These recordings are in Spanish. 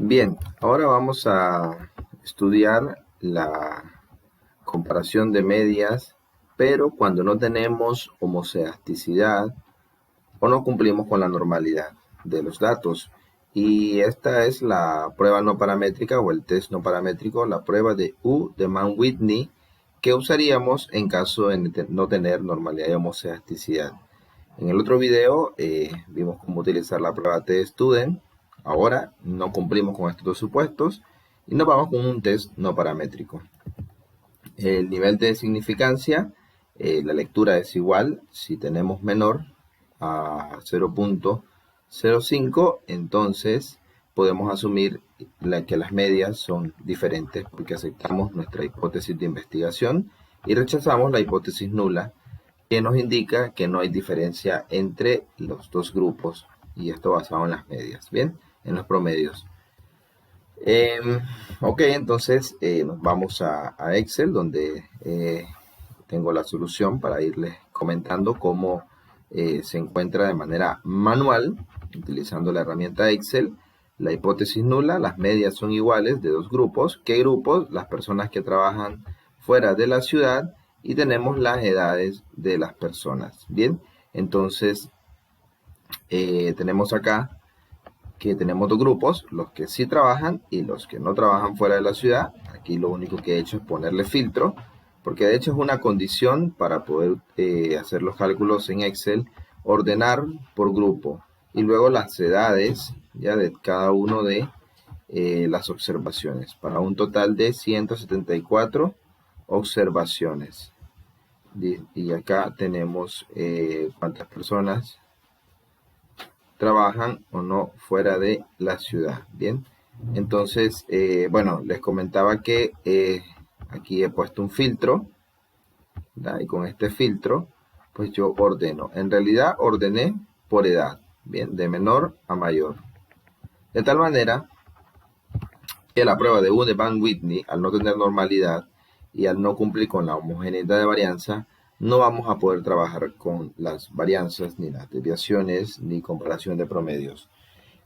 Bien, ahora vamos a estudiar la comparación de medias, pero cuando no tenemos homoceasticidad o no cumplimos con la normalidad de los datos. Y esta es la prueba no paramétrica o el test no paramétrico, la prueba de U de Mann-Whitney, que usaríamos en caso de no tener normalidad y homoceasticidad. En el otro video vimos cómo utilizar la prueba T-Student. Ahora no cumplimos con estos dos supuestos y nos vamos con un test no paramétrico. El nivel de significancia, la lectura es igual. Si tenemos menor a 0.05, entonces podemos asumir que las medias son diferentes porque aceptamos nuestra hipótesis de investigación y rechazamos la hipótesis nula, que nos indica que no hay diferencia entre los dos grupos, y esto basado en las medias, ¿bien? En los promedios. Ok, entonces nos vamos a Excel, donde tengo la solución para irles comentando cómo se encuentra de manera manual, utilizando la herramienta Excel, la hipótesis nula. Las medias son iguales de dos grupos. ¿Qué grupos? Las personas que trabajan fuera de la ciudad, y tenemos las edades de las personas. Bien, entonces tenemos acá que tenemos dos grupos, los que sí trabajan y los que no trabajan fuera de la ciudad. Aquí lo único que he hecho es ponerle filtro, porque de hecho es una condición para poder hacer los cálculos en Excel, ordenar por grupo y luego las edades ya de cada uno de las observaciones, para un total de 174 observaciones. Y acá tenemos cuántas personas trabajan o no fuera de la ciudad. Bien, entonces, bueno, les comentaba que aquí he puesto un filtro, ¿verdad? Y con este filtro, pues yo ordeno. En realidad ordené por edad, bien, de menor a mayor. De tal manera que la prueba de U de Mann-Whitney, al no tener normalidad y al no cumplir con la homogeneidad de varianza, no vamos a poder trabajar con las varianzas, ni las desviaciones, ni comparación de promedios.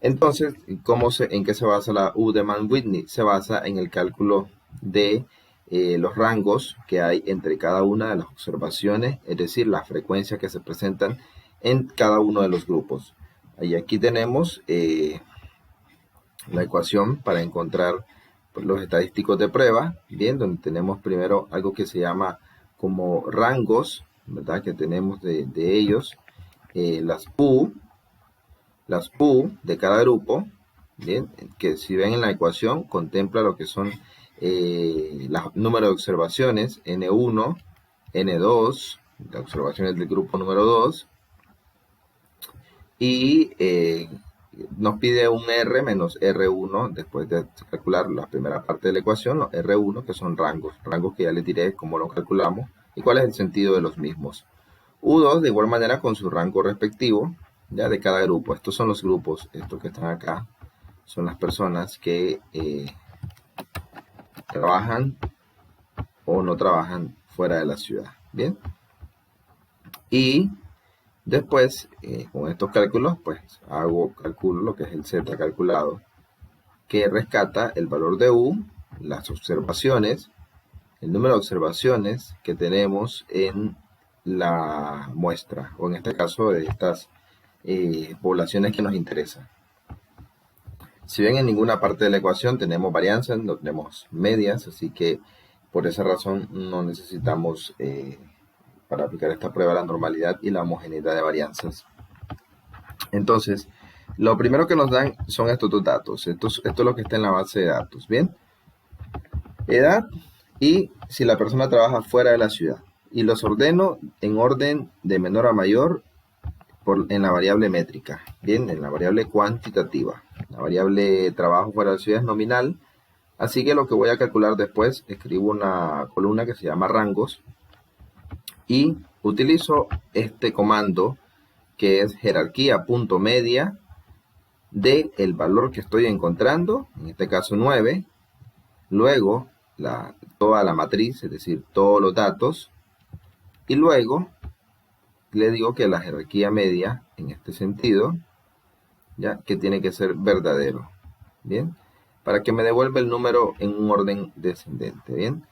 Entonces, ¿en qué se basa la U de Mann-Whitney? Se basa en el cálculo de los rangos que hay entre cada una de las observaciones, es decir, las frecuencias que se presentan en cada uno de los grupos. Y aquí tenemos la ecuación para encontrar los estadísticos de prueba, bien, donde tenemos primero algo que se llama como rangos, ¿verdad? Que tenemos de ellos, las U de cada grupo, bien, que si ven en la ecuación contempla lo que son los números de observaciones, N1, N2, las observaciones del grupo número 2, y nos pide un R menos R1 después de calcular la primera parte de la ecuación, los R1, que son rangos que ya les diré cómo lo calculamos y cuál es el sentido de los mismos. U2 de igual manera con su rango respectivo, ya de cada grupo. Estos son los grupos, estos que están acá, son las personas que trabajan o no trabajan fuera de la ciudad. Bien, y después con estos cálculos pues calculo lo que es el Z calculado, que rescata el valor de U, las observaciones, el número de observaciones que tenemos en la muestra, o en este caso de estas poblaciones que nos interesan. Si ven, en ninguna parte de la ecuación tenemos varianzas, no tenemos medias, así que por esa razón no necesitamos para aplicar esta prueba la normalidad y la homogeneidad de varianzas. Entonces, lo primero que nos dan son estos dos datos. Esto es lo que está en la base de datos, ¿bien? Edad y si la persona trabaja fuera de la ciudad. Y los ordeno en orden de menor a mayor en la variable métrica, bien, en la variable cuantitativa. La variable trabajo fuera de la ciudad es nominal, así que lo que voy a calcular después, escribo una columna que se llama rangos y utilizo este comando que es jerarquía.media de el valor que estoy encontrando, en este caso 9, luego toda la matriz, es decir, todos los datos, y luego le digo que la jerarquía media, en este sentido, ya que tiene que ser verdadero. Bien, para que me devuelva el número en un orden descendente, ¿bien?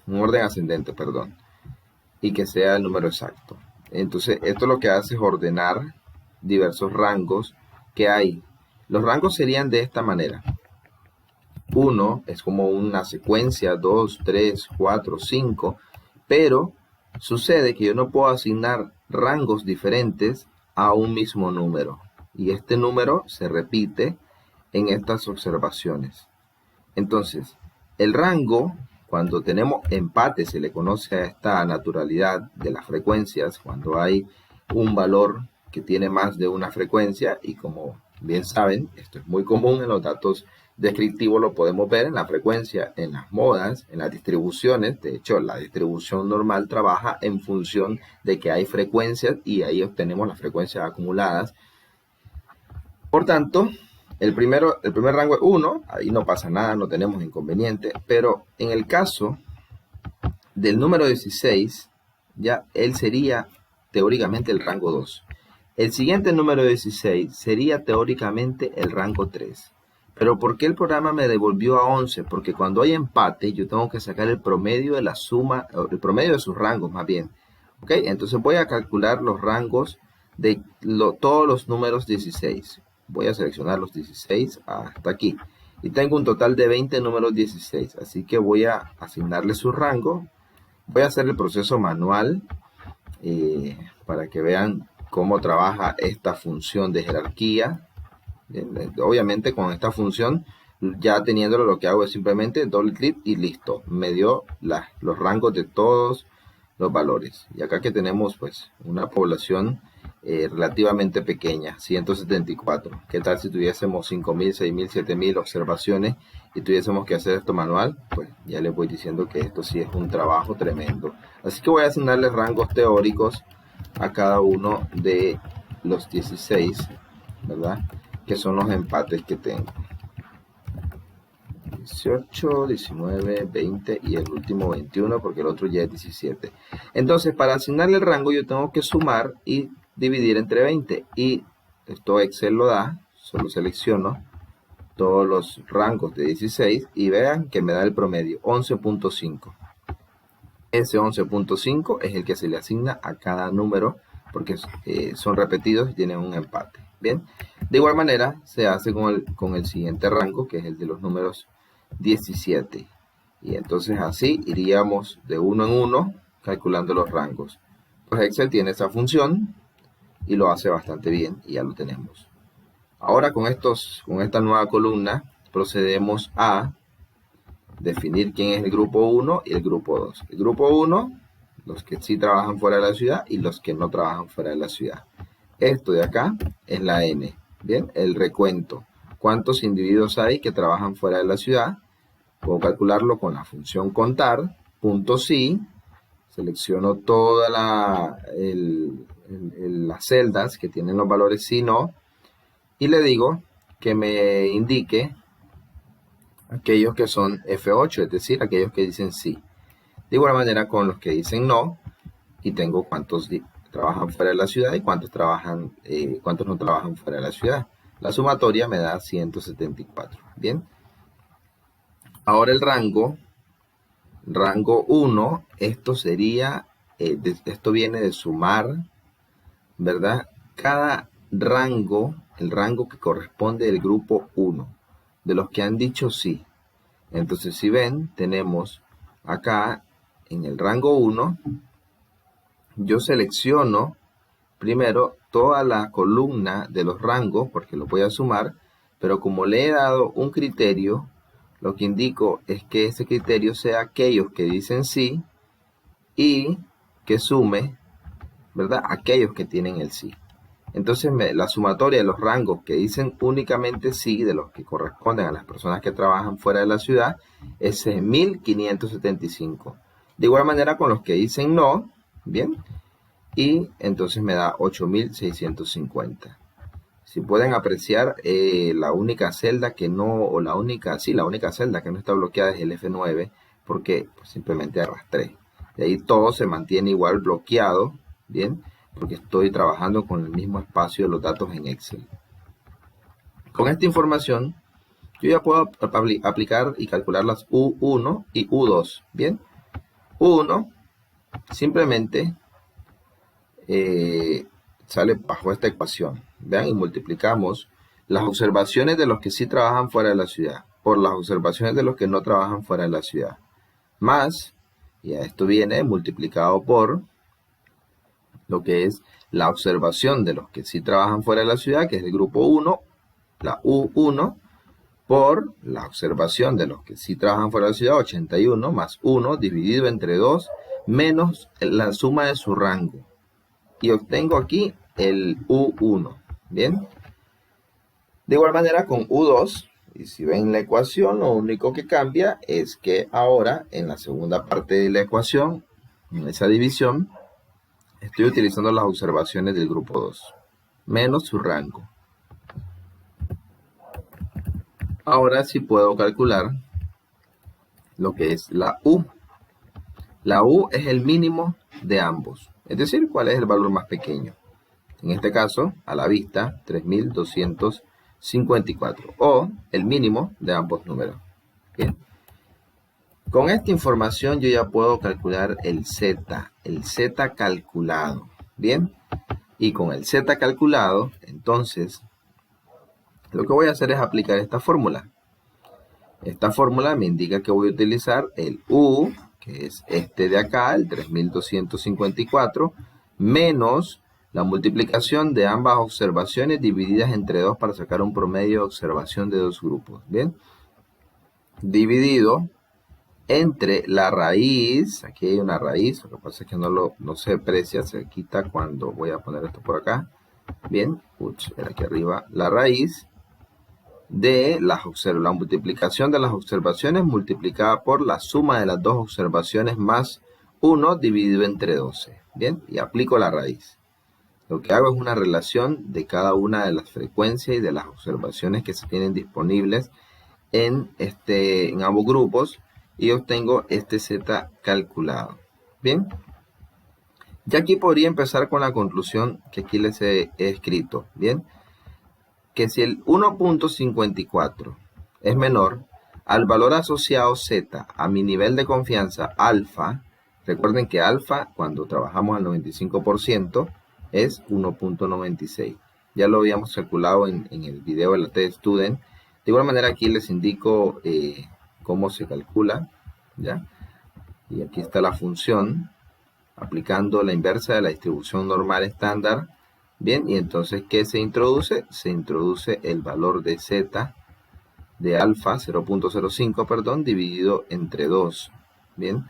Un orden ascendente, perdón, y que sea el número exacto. Entonces, esto lo que hace es ordenar diversos rangos que hay. Los rangos serían de esta manera. 1 es como una secuencia, 2, 3, 4, 5, pero sucede que yo no puedo asignar rangos diferentes a un mismo número. Y este número se repite en estas observaciones. Entonces, el rango, cuando tenemos empate, se le conoce a esta naturalidad de las frecuencias, cuando hay un valor que tiene más de una frecuencia, y como bien saben, esto es muy común en los datos descriptivos, lo podemos ver en la frecuencia, en las modas, en las distribuciones. De hecho, la distribución normal trabaja en función de que hay frecuencias y ahí obtenemos las frecuencias acumuladas. Por tanto, el primer rango es 1, ahí no pasa nada, no tenemos inconveniente, pero en el caso del número 16, ya él sería teóricamente el rango 2. El siguiente número 16 sería teóricamente el rango 3. Pero ¿por qué el programa me devolvió a 11? Porque cuando hay empate, yo tengo que sacar el promedio de la suma, el promedio de sus rangos más bien. ¿Ok? Entonces voy a calcular los rangos de todos los números 16. Voy a seleccionar los 16 hasta aquí. Y tengo un total de 20 números 16. Así que voy a asignarle su rango. Voy a hacer el proceso manual para que vean cómo trabaja esta función de jerarquía. Obviamente con esta función, ya teniéndolo, lo que hago es simplemente doble clic y listo. Me dio los rangos de todos los valores. Y acá que tenemos pues una población relativamente pequeña, 174. ¿Qué tal si tuviésemos 5.000, 6.000, 7.000 observaciones y tuviésemos que hacer esto manual? Pues ya les voy diciendo que esto sí es un trabajo tremendo. Así que voy a asignarles rangos teóricos a cada uno de los 16, ¿verdad? Que son los empates que tengo. 18, 19, 20 y el último 21 porque el otro ya es 17. Entonces, para asignarle el rango yo tengo que sumar y dividir entre 20. Y esto Excel lo da, solo selecciono todos los rangos de 16 y vean que me da el promedio, 11.5. Ese 11.5 es el que se le asigna a cada número porque son repetidos y tienen un empate. Bien, de igual manera se hace con el siguiente rango, que es el de los números 17. Y entonces así iríamos de uno en uno calculando los rangos. Pues Excel tiene esa función y lo hace bastante bien y ya lo tenemos. Ahora con esta nueva columna procedemos a definir quién es el grupo 1 y el grupo 2. El grupo 1, los que sí trabajan fuera de la ciudad y los que no trabajan fuera de la ciudad. Esto de acá es la N, ¿bien? El recuento. ¿Cuántos individuos hay que trabajan fuera de la ciudad? Puedo calcularlo con la función contar, punto sí, selecciono todas las celdas que tienen los valores sí, no, y le digo que me indique aquellos que son F8, es decir, aquellos que dicen sí. De igual manera con los que dicen no, y tengo cuántos trabajan fuera de la ciudad y cuántos no trabajan fuera de la ciudad. La sumatoria me da 174. Bien. Ahora el rango 1, esto sería, esto viene de sumar, ¿verdad? Cada rango, el rango que corresponde del grupo 1, de los que han dicho sí. Entonces, si ven, tenemos acá en el rango 1, yo selecciono primero toda la columna de los rangos, porque lo voy a sumar, pero como le he dado un criterio, lo que indico es que ese criterio sea aquellos que dicen sí y que sume, ¿verdad?, aquellos que tienen el sí. Entonces la sumatoria de los rangos que dicen únicamente sí, de los que corresponden a las personas que trabajan fuera de la ciudad, es 1575. De igual manera con los que dicen no, ¿bien? Y entonces me da 8650. Si pueden apreciar, la única celda que no, o la única celda que no está bloqueada es el F9, porque pues, simplemente arrastré. De ahí todo se mantiene igual bloqueado, ¿bien? Porque estoy trabajando con el mismo espacio de los datos en Excel. Con esta información, yo ya puedo aplicar y calcular las U1 y U2. Bien, U1 simplemente sale bajo esta ecuación. Vean, y multiplicamos las observaciones de los que sí trabajan fuera de la ciudad por las observaciones de los que no trabajan fuera de la ciudad. Más, y a esto viene multiplicado por lo que es la observación de los que sí trabajan fuera de la ciudad, que es el grupo 1, la U1, por la observación de los que sí trabajan fuera de la ciudad, 81, más 1, dividido entre 2, menos la suma de su rango. Y obtengo aquí el U1, ¿bien? De igual manera con U2, y si ven la ecuación, lo único que cambia es que ahora, en la segunda parte de la ecuación, en esa división, estoy utilizando las observaciones del grupo 2, menos su rango. Ahora sí puedo calcular lo que es la U. La U es el mínimo de ambos, es decir, cuál es el valor más pequeño. En este caso, a la vista, 3254, o el mínimo de ambos números. Bien. Con esta información yo ya puedo calcular el Z calculado. Bien. Y con el Z calculado, entonces, lo que voy a hacer es aplicar esta fórmula. Esta fórmula me indica que voy a utilizar el U, que es este de acá, el 3254, menos la multiplicación de ambas observaciones divididas entre 2 para sacar un promedio de observación de dos grupos. Bien. Dividido entre la raíz, aquí hay una raíz, lo que pasa es que no se aprecia, se quita cuando voy a poner esto por acá. Bien, aquí arriba, la raíz de la multiplicación de las observaciones multiplicada por la suma de las dos observaciones más 1 dividido entre 12. Bien, y aplico la raíz. Lo que hago es una relación de cada una de las frecuencias y de las observaciones que se tienen disponibles en ambos grupos y obtengo este Z calculado. Bien, ya aquí podría empezar con la conclusión que aquí les he escrito. Bien, que si el 1.54 es menor al valor asociado Z a mi nivel de confianza alfa, recuerden que alfa cuando trabajamos al 95% es 1.96. Ya lo habíamos calculado en el video de la TED Student. De igual manera aquí les indico cómo se calcula, ¿ya? Y aquí está la función aplicando la inversa de la distribución normal estándar. Bien, y entonces, ¿qué se introduce? Se introduce el valor de Z de alfa, 0.05, perdón, dividido entre 2. Bien,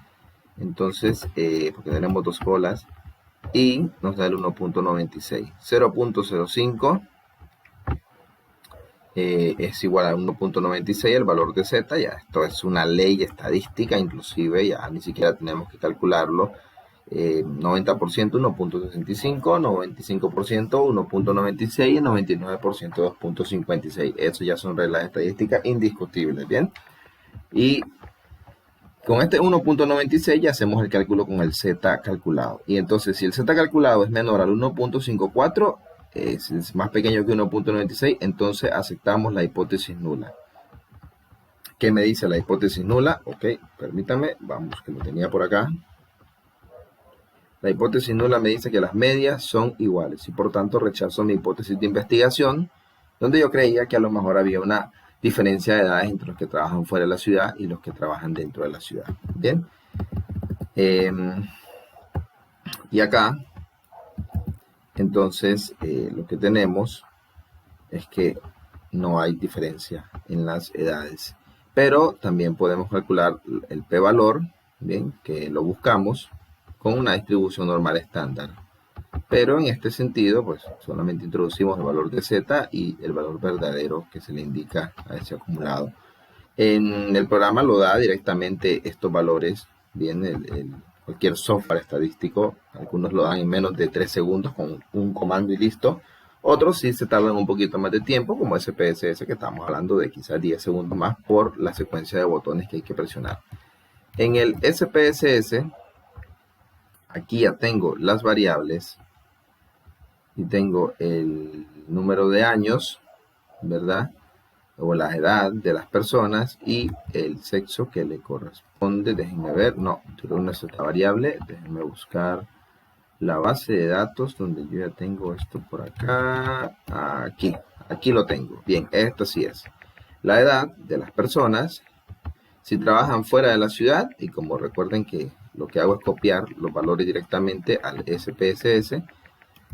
entonces, porque tenemos dos colas, y nos da el 1.96. 0.05 es igual a 1.96 el valor de Z. Ya esto es una ley estadística, inclusive ya ni siquiera tenemos que calcularlo. 90% 1.65, 95% 1.96 y 99% 2.56. Eso ya son reglas estadísticas indiscutibles, ¿bien? Y con este 1.96 ya hacemos el cálculo con el Z calculado. Y entonces, si el Z calculado es menor al 1.54, es más pequeño que 1.96, entonces aceptamos la hipótesis nula. ¿Qué me dice la hipótesis nula? Ok, permítame, vamos, que lo tenía por acá. La hipótesis nula me dice que las medias son iguales y por tanto rechazo mi hipótesis de investigación, donde yo creía que a lo mejor había una diferencia de edades entre los que trabajan fuera de la ciudad y los que trabajan dentro de la ciudad. Bien. Y acá, entonces, lo que tenemos es que no hay diferencia en las edades. Pero también podemos calcular el p-valor, bien, que lo buscamos con una distribución normal estándar. Pero en este sentido, pues solamente introducimos el valor de Z y el valor verdadero que se le indica a ese acumulado. En el programa lo da directamente estos valores, bien, cualquier software estadístico, algunos lo dan en menos de 3 segundos con un comando y listo. Otros sí se tardan un poquito más de tiempo, como SPSS, que estamos hablando de quizás 10 segundos más por la secuencia de botones que hay que presionar. En el SPSS, aquí ya tengo las variables y tengo el número de años, ¿verdad? o la edad de las personas y el sexo que le corresponde. Déjenme ver, no, no es esta variable, déjenme buscar la base de datos donde yo ya tengo esto por acá, aquí lo tengo. Bien, esto sí es la edad de las personas, si trabajan fuera de la ciudad, y como recuerden que lo que hago es copiar los valores directamente al SPSS.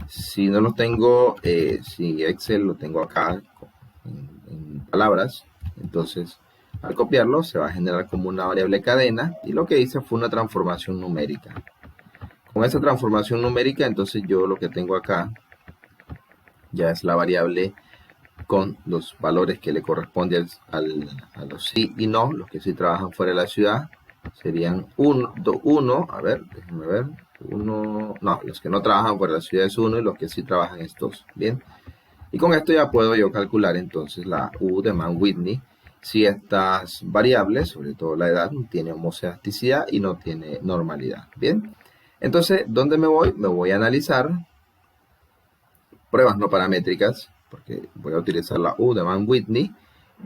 Si no lo tengo, si Excel lo tengo acá en palabras, entonces al copiarlo se va a generar como una variable cadena, y lo que hice fue una transformación numérica. Con esa transformación numérica, entonces yo lo que tengo acá ya es la variable con los valores que le corresponden a los sí y no. Los que sí trabajan fuera de la ciudad serían 1, a ver, déjenme ver, 1, no, los que no trabajan fuera de la ciudad es 1 y los que sí trabajan es 2, bien. Y con esto ya puedo yo calcular entonces la U de Mann-Whitney, si estas variables, sobre todo la edad, tiene homocedasticidad y no tiene normalidad, bien. Entonces, ¿dónde me voy? Me voy a analizar pruebas no paramétricas, porque voy a utilizar la U de Mann-Whitney,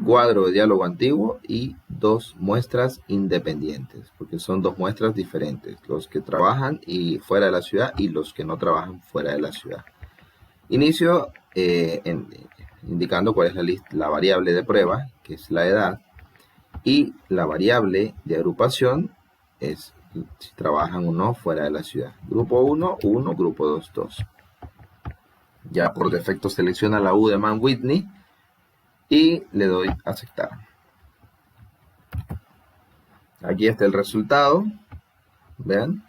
cuadro de diálogo antiguo y 2 muestras independientes, porque son 2 muestras diferentes, los que trabajan fuera de la ciudad y los que no trabajan fuera de la ciudad. Inicio indicando cuál es la variable de prueba, que es la edad, y la variable de agrupación es si trabajan o no fuera de la ciudad. Grupo 1, 1, grupo 2, 2. Ya por defecto selecciona la U de Mann-Whitney y le doy a aceptar. Aquí está el resultado. Vean.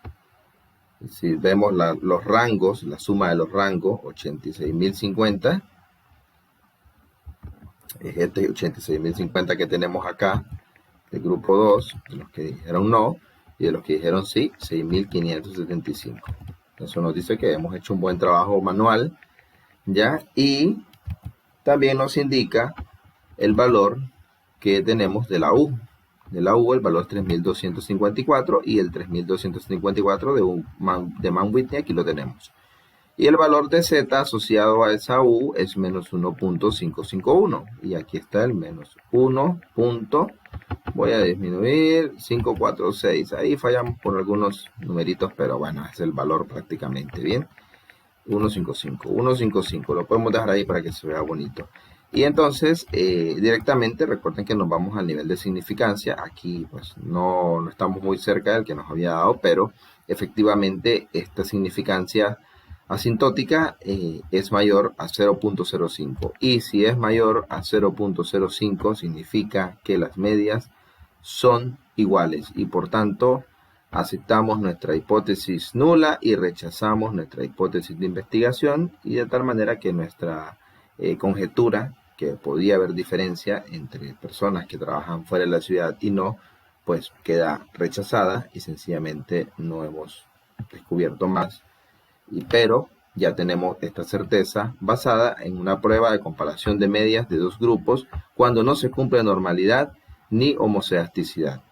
Si vemos los rangos, la suma de los rangos, 86.050. Es este 86.050 que tenemos acá, del grupo 2, de los que dijeron no, y de los que dijeron sí, 6.575. Eso nos dice que hemos hecho un buen trabajo manual, ¿ya? Y también nos indica el valor que tenemos de la U. De la U el valor 3.254 y el 3.254 de Mann-Whitney aquí lo tenemos. Y el valor de Z asociado a esa U es menos 1.551. Y aquí está el menos 1. Voy a disminuir 546. Ahí fallamos por algunos numeritos, pero bueno, es el valor prácticamente, ¿bien? 155. 155. Lo podemos dejar ahí para que se vea bonito. Y entonces, directamente, recuerden que nos vamos al nivel de significancia. Aquí, pues, no estamos muy cerca del que nos había dado, pero efectivamente esta significancia asintótica es mayor a 0.05, y si es mayor a 0.05 significa que las medias son iguales y por tanto aceptamos nuestra hipótesis nula y rechazamos nuestra hipótesis de investigación, y de tal manera que nuestra conjetura, que podía haber diferencia entre personas que trabajan fuera de la ciudad y no, pues queda rechazada y sencillamente no hemos descubierto más. Pero ya tenemos esta certeza basada en una prueba de comparación de medias de 2 grupos cuando no se cumple normalidad ni homocedasticidad.